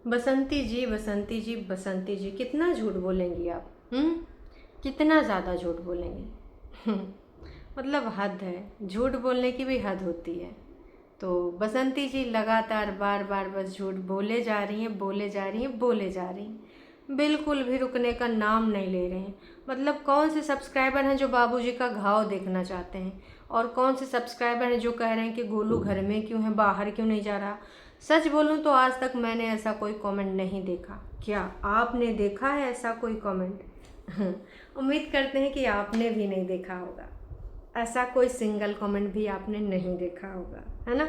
बसंती जी, बसंती जी, बसंती जी, कितना झूठ बोलेंगी आप? कितना ज़्यादा झूठ बोलेंगी? मतलब हद है, झूठ बोलने की भी हद होती है। तो बसंती जी लगातार बार बार बस झूठ बोले जा रही हैं, बोले जा रही हैं, बोले जा रही हैं, बिल्कुल भी रुकने का नाम नहीं ले रहे हैं। मतलब कौन से सब्सक्राइबर हैं जो बाबूजी का घाव देखना चाहते हैं, और कौन से सब्सक्राइबर हैं जो कह रहे हैं कि गोलू घर में क्यों है, बाहर क्यों नहीं जा रहा। सच बोलूं तो आज तक मैंने ऐसा कोई कमेंट नहीं देखा। क्या आपने देखा है ऐसा कोई कमेंट? उम्मीद करते हैं कि आपने भी नहीं देखा होगा। ऐसा कोई सिंगल कमेंट भी आपने नहीं देखा होगा, है ना?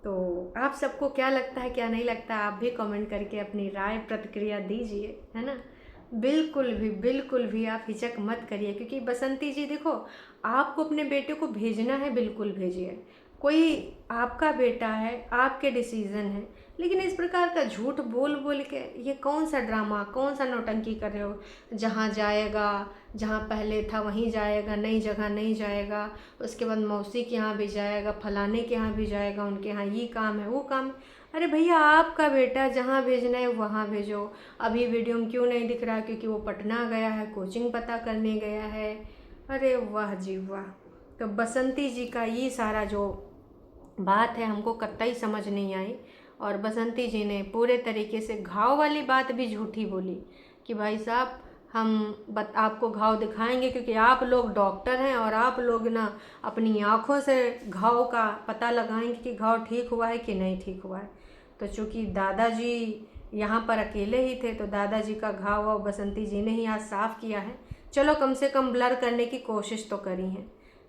तो आप सबको क्या लगता है, क्या नहीं लगता, आप भी कमेंट करके अपनी राय प्रतिक्रिया दीजिए, है ना? बिल्कुल भी आप हिचक मत करिए, क्योंकि बसंती जी देखो, आपको अपने बेटे को भेजना है, बिल्कुल भेजिए। कोई आपका बेटा है, आपके डिसीज़न है, लेकिन इस प्रकार का झूठ बोल बोल के ये कौन सा ड्रामा, कौन सा नौटंकी कर रहे हो? जहाँ जाएगा, जहाँ पहले था वहीं जाएगा, नई जगह नहीं जाएगा, उसके बाद मौसी के यहाँ भी जाएगा, फलाने के यहाँ भी जाएगा, उनके यहाँ ये काम है, वो काम है। अरे भैया, आपका बेटा जहाँ भेजना है वहाँ भेजो। अभी वीडियो में क्यों नहीं दिख रहा? क्योंकि वो पटना गया है, कोचिंग पता करने गया है। अरे वाह जी वाह। तो बसंती जी का ये सारा जो बात है हमको कतई समझ नहीं आई, और बसंती जी ने पूरे तरीके से घाव वाली बात भी झूठी बोली कि भाई साहब, हम आपको घाव दिखाएंगे, क्योंकि आप लोग डॉक्टर हैं और आप लोग ना अपनी आँखों से घाव का पता लगाएंगे कि घाव ठीक हुआ है कि नहीं ठीक हुआ है। तो चूँकि दादाजी यहाँ पर अकेले ही थे, तो दादाजी का घाव वाव बसंती जी ने ही आज साफ़ किया है। चलो, कम से कम ब्लर करने की कोशिश तो करी है।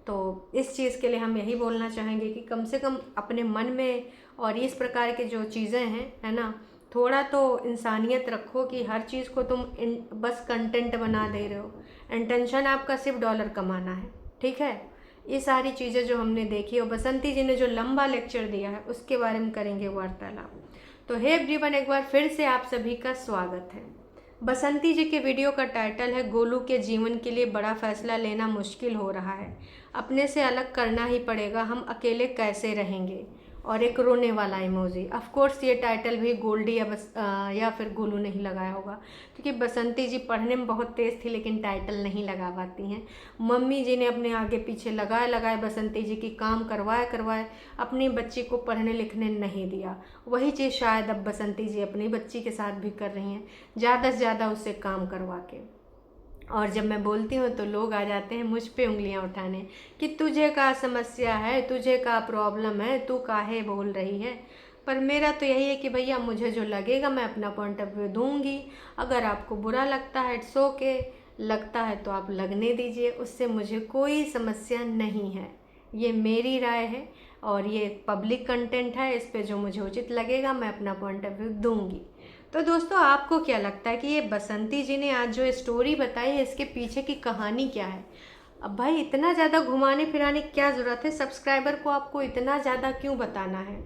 तो इस चीज़ के लिए हम यही बोलना चाहेंगे कि कम से कम अपने मन में और इस प्रकार के जो चीज़ें हैं, है ना, थोड़ा तो इंसानियत रखो कि हर चीज़ को तुम बस कंटेंट बना दे रहे हो। इंटेंशन आपका सिर्फ डॉलर कमाना है, ठीक है? ये सारी चीज़ें जो हमने देखी, और बसंती जी ने जो लंबा लेक्चर दिया है उसके बारे में करेंगे वार्तालाप। तो हे एवरीवन, एक बार फिर से आप सभी का स्वागत है। बसंती जी के वीडियो का टाइटल है गोलू के जीवन के लिए बड़ा फैसला लेना मुश्किल हो रहा है, अपने से अलग करना ही पड़ेगा, हम अकेले कैसे रहेंगे, और एक रोने वाला इमोजी। ऑफ कोर्स ये टाइटल भी गोल्डी या फिर गोलू नहीं लगाया होगा, क्योंकि बसंती जी पढ़ने में बहुत तेज़ थी लेकिन टाइटल नहीं लगा पाती हैं। मम्मी जी ने अपने आगे पीछे लगाए लगाए बसंती जी की काम करवाए करवाए अपनी बच्ची को पढ़ने लिखने नहीं दिया। वही चीज़ शायद अब बसंती जी अपनी बच्ची के साथ भी कर रही हैं, ज़्यादा से ज़्यादा उससे काम करवा के। और जब मैं बोलती हूँ तो लोग आ जाते हैं मुझ पे उंगलियां उठाने कि तुझे का समस्या है, तुझे का प्रॉब्लम है, तू काहे बोल रही है। पर मेरा तो यही है कि भैया, मुझे जो लगेगा मैं अपना पॉइंट ऑफ व्यू दूंगी। अगर आपको बुरा लगता है, इट्स ओके, लगता है तो आप लगने दीजिए, उससे मुझे कोई समस्या नहीं है। ये मेरी राय है और ये पब्लिक कंटेंट है, इस पे जो मुझे उचित लगेगा मैं अपना पॉइंट ऑफ व्यू दूंगी। तो दोस्तों, आपको क्या लगता है कि ये बसंती जी ने आज जो स्टोरी बताई है, इसके पीछे की कहानी क्या है? अब भाई, इतना ज़्यादा घुमाने फिराने की क्या ज़रूरत है? सब्सक्राइबर को आपको इतना ज़्यादा क्यों बताना है?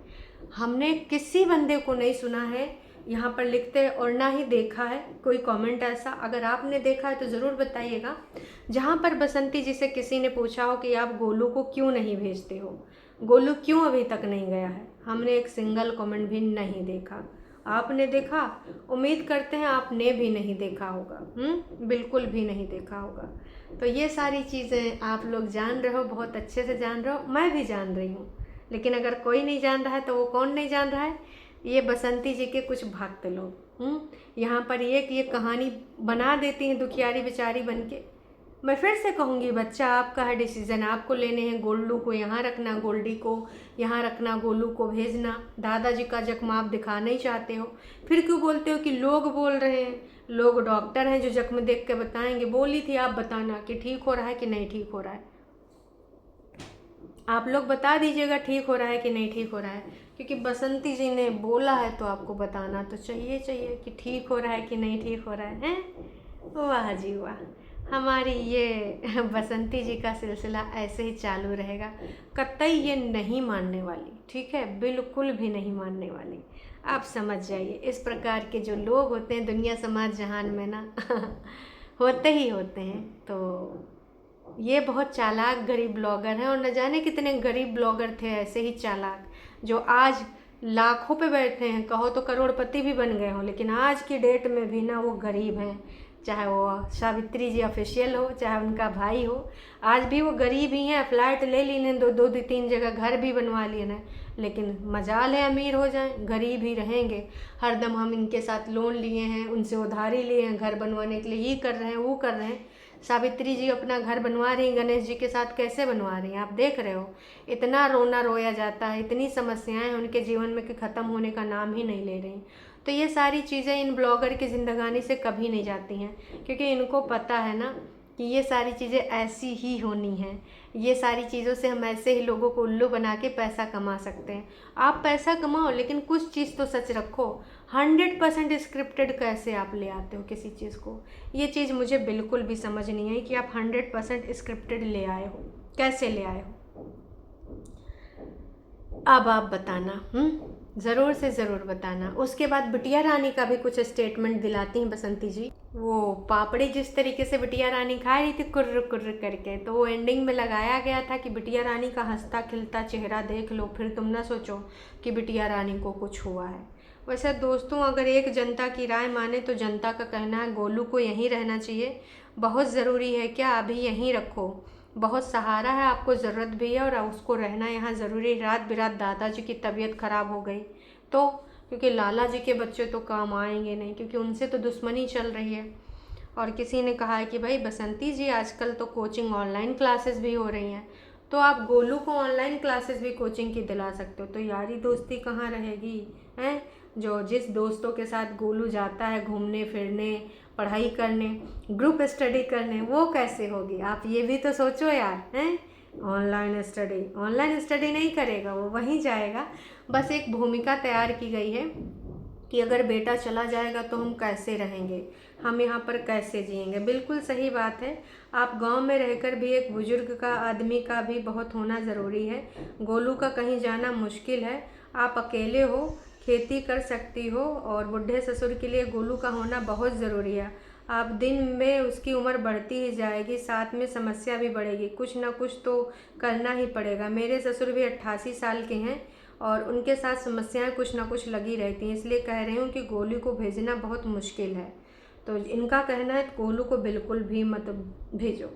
हमने किसी बंदे को नहीं सुना है यहाँ पर लिखते, और ना ही देखा है कोई कमेंट ऐसा। अगर आपने देखा है तो ज़रूर बताइएगा, जहाँ पर बसंती जी से किसी ने पूछा हो कि आप गोलू को क्यों नहीं भेजते हो, गोलू क्यों अभी तक नहीं गया है। हमने एक सिंगल कमेंट भी नहीं देखा। आपने देखा? उम्मीद करते हैं आपने भी नहीं देखा होगा। बिल्कुल भी नहीं देखा होगा। तो ये सारी चीज़ें आप लोग जान रहे हो, बहुत अच्छे से जान रहे हो, मैं भी जान रही हूँ। लेकिन अगर कोई नहीं जान रहा है तो वो कौन नहीं जान रहा है? ये बसंती जी के कुछ भक्त लोग यहाँ पर ये कहानी बना देती हैं दुखियारी बेचारी बन के। मैं फिर से कहूँगी, बच्चा आपका है, डिसीज़न आपको लेने हैं। गोलू को यहाँ रखना, गोल्डी को यहाँ रखना, गोलू को भेजना। दादाजी का जख्म आप दिखाना ही चाहते हो, फिर क्यों बोलते हो कि लोग बोल रहे हैं? लोग डॉक्टर हैं जो जख्म देख के बताएंगे। बोली थी आप बताना कि ठीक हो रहा है कि नहीं ठीक हो रहा है। आप लोग बता दीजिएगा ठीक हो रहा है कि नहीं ठीक हो रहा है, क्योंकि बसंती जी ने बोला है तो आपको बताना तो चाहिए कि ठीक हो रहा है कि नहीं ठीक हो रहा है, हैं? वाह जी वाह। हमारी ये बसंती जी का सिलसिला ऐसे ही चालू रहेगा, कतई ये नहीं मानने वाली, ठीक है? बिल्कुल भी नहीं मानने वाली। आप समझ जाइए, इस प्रकार के जो लोग होते हैं दुनिया समाज जहान में ना होते ही होते हैं। तो ये बहुत चालाक गरीब ब्लॉगर हैं, और न जाने कितने गरीब ब्लॉगर थे ऐसे ही चालाक, जो आज लाखों पे बैठे हैं, कहो तो करोड़पति भी बन गए हों, लेकिन आज की डेट में भी ना वो गरीब हैं। चाहे वो सावित्री जी ऑफिशियल हो, चाहे उनका भाई हो, आज भी वो गरीब ही हैं। फ्लैट ले ली ने, दो तीन जगह घर भी बनवा लिए ना, लेकिन मजाल है अमीर हो जाएं, गरीब ही रहेंगे। हरदम हम इनके साथ लोन लिए हैं, उनसे उधारी लिए हैं घर बनवाने के लिए, ये कर रहे हैं वो कर रहे हैं। सावित्री जी अपना घर बनवा रही, गणेश जी के साथ कैसे बनवा रही हैं, आप देख रहे हो। इतना रोना रोया जाता है, इतनी समस्याएं उनके जीवन में कि ख़त्म होने का नाम ही नहीं ले रही। तो ये सारी चीज़ें इन ब्लॉगर की ज़िंदगानी से कभी नहीं जाती हैं, क्योंकि इनको पता है ना कि ये सारी चीज़ें ऐसी ही होनी हैं। ये सारी चीज़ों से हम ऐसे ही लोगों को उल्लू बना के पैसा कमा सकते हैं। आप पैसा कमाओ, लेकिन कुछ चीज़ तो सच रखो। 100% स्क्रिप्टेड कैसे आप ले आते हो किसी चीज़ को? ये चीज़ मुझे बिल्कुल भी समझ नहीं आई कि आप 100% स्क्रिप्टेड ले आए हो, कैसे ले आए हो? अब आप बताना, ज़रूर से ज़रूर बताना। उसके बाद बिटिया रानी का भी कुछ स्टेटमेंट दिलाती हैं बसंती जी। वो पापड़ी जिस तरीके से बिटिया रानी खा रही थी कुर्र कुर्र करके, तो वो एंडिंग में लगाया गया था कि बिटिया रानी का हंसता खिलता चेहरा देख लो, फिर तुम ना सोचो कि बिटिया रानी को कुछ हुआ है। वैसे दोस्तों, अगर एक जनता की राय माने तो जनता का कहना है गोलू को यहीं रहना चाहिए। बहुत ज़रूरी है क्या? अभी यहीं रखो, बहुत सहारा है, आपको ज़रूरत भी है और उसको रहना यहाँ ज़रूरी। रात बिरात दादाजी की तबीयत ख़राब हो गई तो, क्योंकि लाला जी के बच्चे तो काम आएंगे नहीं, क्योंकि उनसे तो दुश्मनी चल रही है। और किसी ने कहा है कि भाई बसंती जी, आजकल तो कोचिंग ऑनलाइन क्लासेस भी हो रही हैं, तो आप गोलू को ऑनलाइन क्लासेस भी कोचिंग की दिला सकते हो। तो यारी दोस्ती कहाँ रहेगी हैं? जो जिस दोस्तों के साथ गोलू जाता है घूमने फिरने, पढ़ाई करने, ग्रुप स्टडी करने, वो कैसे होगी? आप ये भी तो सोचो यार, हैं? ऑनलाइन स्टडी नहीं करेगा, वो वहीं जाएगा। बस एक भूमिका तैयार की गई है कि अगर बेटा चला जाएगा तो हम कैसे रहेंगे, हम यहाँ पर कैसे जिएंगे। बिल्कुल सही बात है। आप गांव में रहकर भी एक बुजुर्ग का, आदमी का भी बहुत होना ज़रूरी है। गोलू का कहीं जाना मुश्किल है, आप अकेले हो, खेती कर सकती हो, और बुढ़े ससुर के लिए गोलू का होना बहुत ज़रूरी है। आप दिन में उसकी उम्र बढ़ती ही जाएगी, साथ में समस्या भी बढ़ेगी, कुछ ना कुछ तो करना ही पड़ेगा। मेरे ससुर भी 88 साल के हैं और उनके साथ समस्याएं कुछ ना कुछ लगी रहती हैं, इसलिए कह रही हूँ कि गोलू को भेजना बहुत मुश्किल है। तो इनका कहना है गोलू को बिल्कुल भी मत भेजो।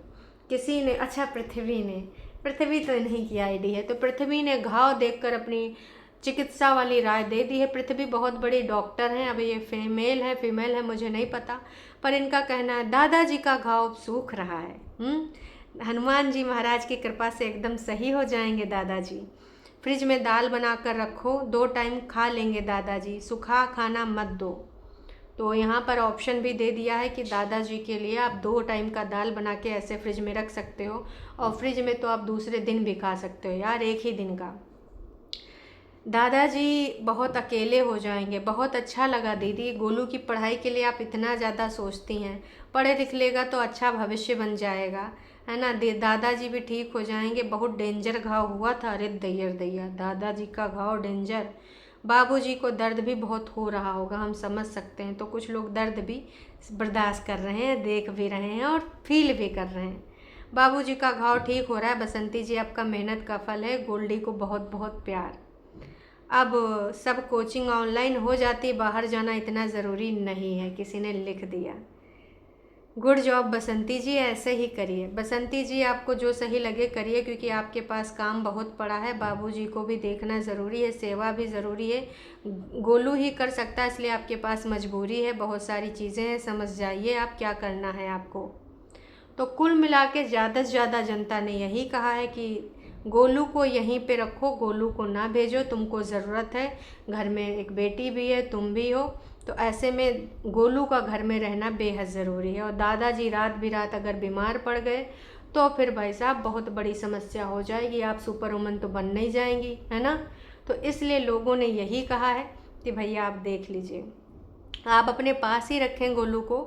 किसी ने, अच्छा पृथ्वी तो इन्हीं की आईडी है, तो पृथ्वी ने घाव देखकर अपनी चिकित्सा वाली राय दे दी है। पृथ्वी बहुत बड़ी डॉक्टर हैं, अब ये फीमेल है मुझे नहीं पता, पर इनका कहना है दादाजी का घाव सूख रहा है। हनुमान जी महाराज की कृपा से एकदम सही हो जाएंगे दादाजी। फ्रिज में दाल बना कर रखो, 2 टाइम खा लेंगे दादाजी, सूखा खाना मत दो। तो यहाँ पर ऑप्शन भी दे दिया है कि दादाजी के लिए आप 2 टाइम का दाल बना के ऐसे फ्रिज में रख सकते हो, और फ्रिज में तो आप दूसरे दिन भी खा सकते हो यार, एक ही दिन का। दादाजी बहुत अकेले हो जाएंगे। बहुत अच्छा लगा दीदी, गोलू की पढ़ाई के लिए आप इतना ज़्यादा सोचती हैं। पढ़े लिख लेगा तो अच्छा भविष्य बन जाएगा, है ना। दादाजी भी ठीक हो जाएंगे। बहुत डेंजर घाव हुआ था, अरे दैया दादाजी का घाव डेंजर। बाबूजी को दर्द भी बहुत हो रहा होगा, हम समझ सकते हैं। तो कुछ लोग दर्द भी बर्दाश्त कर रहे हैं, देख भी रहे हैं और फील भी कर रहे हैं। बाबूजी का घाव ठीक हो रहा है। बसंती जी, आपका मेहनत का फल है। गोल्डी को बहुत बहुत प्यार। अब सब कोचिंग ऑनलाइन हो जाती, बाहर जाना इतना ज़रूरी नहीं है, किसी ने लिख दिया। गुड जॉब बसंती जी, ऐसे ही करिए। बसंती जी, आपको जो सही लगे करिए, क्योंकि आपके पास काम बहुत पड़ा है। बाबूजी को भी देखना ज़रूरी है, सेवा भी ज़रूरी है। गोलू ही कर सकता है, इसलिए आपके पास मजबूरी है। बहुत सारी चीज़ें हैं, समझ जाइए आप क्या करना है आपको। तो कुल मिला के ज़्यादा से ज़्यादा जनता ने यही कहा है कि गोलू को यहीं पे रखो, गोलू को ना भेजो, तुमको ज़रूरत है। घर में एक बेटी भी है, तुम भी हो, तो ऐसे में गोलू का घर में रहना बेहद ज़रूरी है। और दादाजी रात बिरात अगर बीमार पड़ गए तो फिर भाई साहब बहुत बड़ी समस्या हो जाएगी, आप सुपर वुमन तो बन नहीं जाएंगी, है ना। तो इसलिए लोगों ने यही कहा है कि भैया आप देख लीजिए, आप अपने पास ही रखें गोलू को,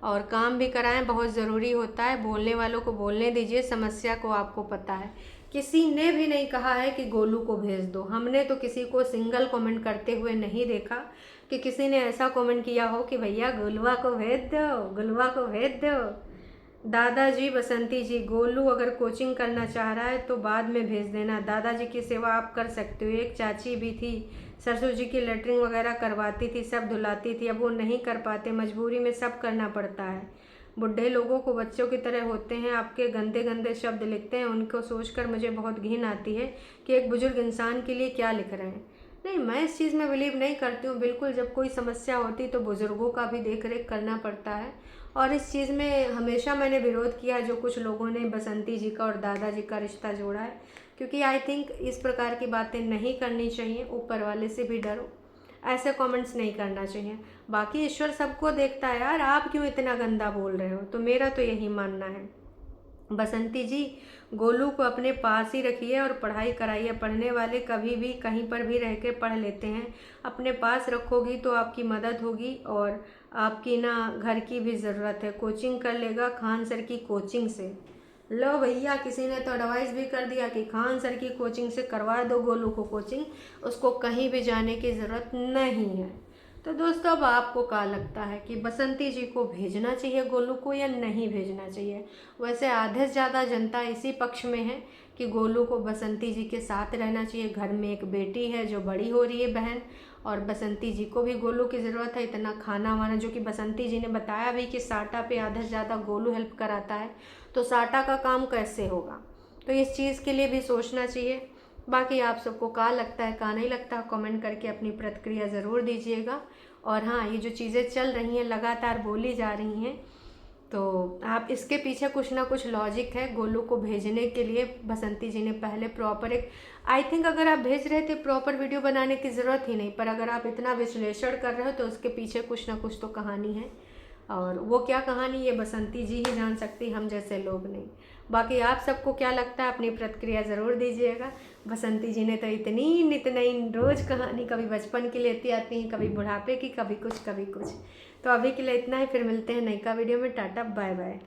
और काम भी कराएं, बहुत ज़रूरी होता है। बोलने वालों को बोलने दीजिए, समस्या को आपको पता है। किसी ने भी नहीं कहा है कि गोलू को भेज दो। हमने तो किसी को सिंगल कमेंट करते हुए नहीं देखा कि किसी ने ऐसा कमेंट किया हो कि भैया गोलुआ को भेज दो, गोलुआ को भेज दो। दादाजी, बसंती जी, गोलू अगर कोचिंग करना चाह रहा है तो बाद में भेज देना, दादाजी की सेवा आप कर सकते हो। एक चाची भी थी सरसों जी की लेटरिन वगैरह करवाती थी, सब धुलाती थी, अब वो नहीं कर पाते, मजबूरी में सब करना पड़ता है। बुढ़े लोगों को बच्चों की तरह होते हैं, आपके गंदे गंदे शब्द लिखते हैं, उनको सोचकर मुझे बहुत घिन आती है कि एक बुजुर्ग इंसान के लिए क्या लिख रहे हैं। नहीं, मैं इस चीज़ में बिलीव नहीं करती हूँ बिल्कुल। जब कोई समस्या होती तो बुज़ुर्गों का भी देख रेख करना पड़ता है, और इस चीज़ में हमेशा मैंने विरोध किया है जो कुछ लोगों ने बसंती जी का और दादाजी का रिश्ता जोड़ा है, क्योंकि आई थिंक इस प्रकार की बातें नहीं करनी चाहिए। ऊपर वाले से भी डरो, ऐसे कमेंट्स नहीं करना चाहिए। बाकी ईश्वर सबको देखता है यार, आप क्यों इतना गंदा बोल रहे हो? तो मेरा तो यही मानना है। बसंती जी, गोलू को अपने पास ही रखिए और पढ़ाई कराइए। पढ़ने वाले कभी भी कहीं पर भी रह के पढ़ लेते हैं, अपने पास रखोगी तो आपकी मदद होगी, और आपकी ना घर की भी ज़रूरत है। कोचिंग कर लेगा खान सर की कोचिंग से। लो भैया, किसी ने तो एडवाइस भी कर दिया कि खान सर की कोचिंग से करवा दो गोलू को कोचिंग, उसको कहीं भी जाने की ज़रूरत नहीं है। तो दोस्तों, अब आपको क्या लगता है कि बसंती जी को भेजना चाहिए गोलू को या नहीं भेजना चाहिए? वैसे आधे से ज़्यादा जनता इसी पक्ष में है कि गोलू को बसंती जी के साथ रहना चाहिए। घर में एक बेटी है जो बड़ी हो रही है बहन, और बसंती जी को भी गोलू की ज़रूरत है। इतना खाना वाना, जो कि बसंती जी ने बताया भी कि साटा पे आधे से ज़्यादा गोलू हेल्प कराता है, तो साटा का काम कैसे होगा? तो इस चीज़ के लिए भी सोचना चाहिए। बाकी आप सबको क्या लगता है क्या नहीं लगता, कमेंट करके अपनी प्रतिक्रिया ज़रूर दीजिएगा। और हाँ, ये जो चीज़ें चल रही हैं, लगातार बोली जा रही हैं, तो आप इसके पीछे कुछ ना कुछ लॉजिक है। गोलू को भेजने के लिए बसंती जी ने पहले प्रॉपर एक, आई थिंक अगर आप भेज रहे थे प्रॉपर वीडियो बनाने की ज़रूरत ही नहीं, पर अगर आप इतना विश्लेषण कर रहे हो तो उसके पीछे कुछ ना कुछ तो कहानी है, और वो क्या कहानी ये बसंती जी ही जान सकती, हम जैसे लोग नहीं। बाकी आप सबको क्या लगता है, अपनी प्रतिक्रिया ज़रूर दीजिएगा। बसंती जी ने तो इतनी नित नई रोज़ कहानी, कभी बचपन की लेती आती हैं, कभी बुढ़ापे की, कभी कुछ कभी कुछ। तो अभी के लिए इतना ही, फिर मिलते हैं नई का वीडियो में। Tata bye bye.